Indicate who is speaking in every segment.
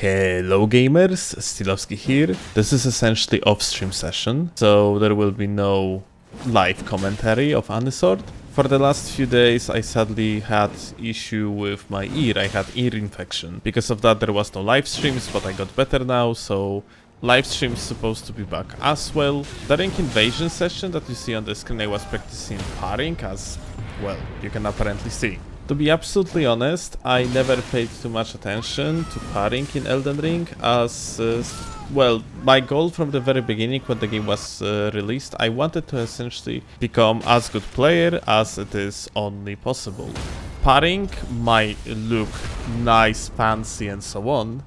Speaker 1: Hello gamers, Stilowski here. This is essentially off-stream session, so there will be no live commentary of any sort. For the last few days I sadly had issue with my ear, I had ear infection. Because of that there was no live streams, but I got better now, so live stream is supposed to be back as well. During invasion session that you see on the screen I was practicing parrying, as well, you can apparently see. To be absolutely honest, I never paid too much attention to parrying in Elden Ring as, well, my goal from the very beginning when the game was released, I wanted to essentially become as good player as it is only possible. Parrying might look nice, fancy and so on,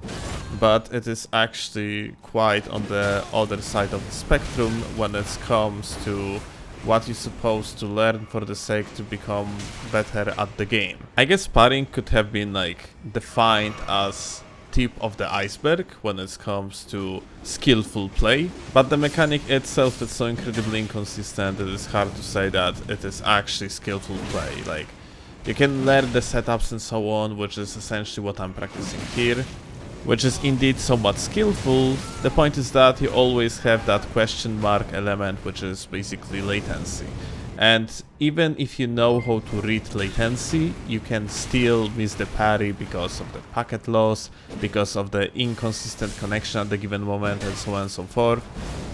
Speaker 1: but it is actually quite on the other side of the spectrum when it comes to what you're supposed to learn for the sake to become better at the game. I guess parrying could have been like defined as tip of the iceberg when it comes to skillful play, but the mechanic itself is so incredibly inconsistent that it's hard to say that it is actually skillful play. Like, you can learn the setups and so on, which is essentially what I'm practicing here, which is indeed somewhat skillful. The point is that you always have that question mark element, which is basically latency. And even if you know how to read latency, you can still miss the parry because of the packet loss, because of the inconsistent connection at the given moment, and so on and so forth.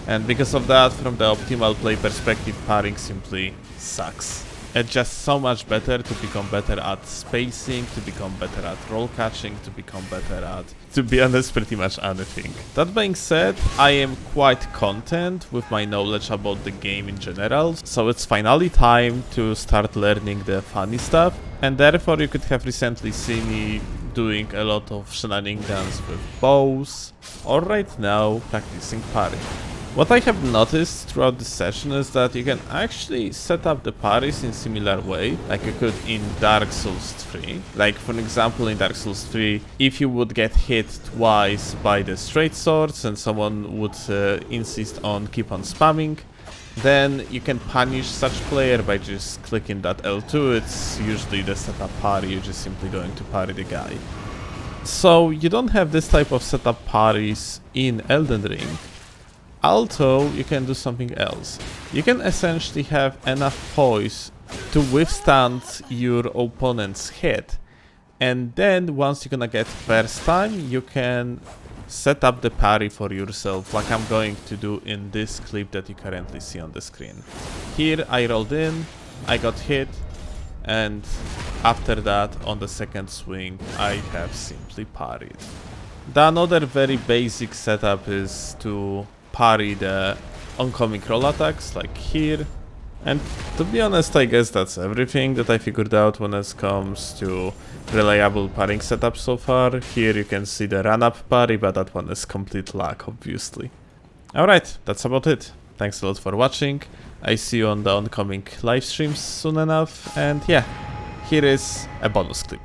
Speaker 1: And because of that, from the optimal play perspective, parrying simply sucks. It's just so much better to become better at spacing, to become better at roll catching, to become better at, to be honest, pretty much anything. That being said, I am quite content with my knowledge about the game in general, so it's finally time to start learning the funny stuff, and therefore you could have recently seen me doing a lot of shenanigans with bows, or right now practicing parrying. What I have noticed throughout this session is that you can actually set up the parries in similar way, like you could in Dark Souls 3. Like, for example, in Dark Souls 3, if you would get hit twice by the straight swords and someone would insist on keep on spamming, then you can punish such player by just clicking that L2. It's usually the setup parry, you're just simply going to parry the guy. So you don't have this type of setup parries in Elden Ring. Although you can do something else. You can essentially have enough poise to withstand your opponent's hit, and then once you're gonna get first time, you can set up the parry for yourself, like I'm going to do in this clip that you currently see on the screen. Here I rolled in, I got hit, and after that on the second swing I have simply parried. The another very basic setup is to parry the oncoming roll attacks, like here. And to be honest, I guess that's everything that I figured out when it comes to reliable parrying setup so far. Here you can see the run-up parry, but that one is complete lag, obviously. Alright, that's about it. Thanks a lot for watching. I see you on the oncoming live streams soon enough, and yeah, here is a bonus clip.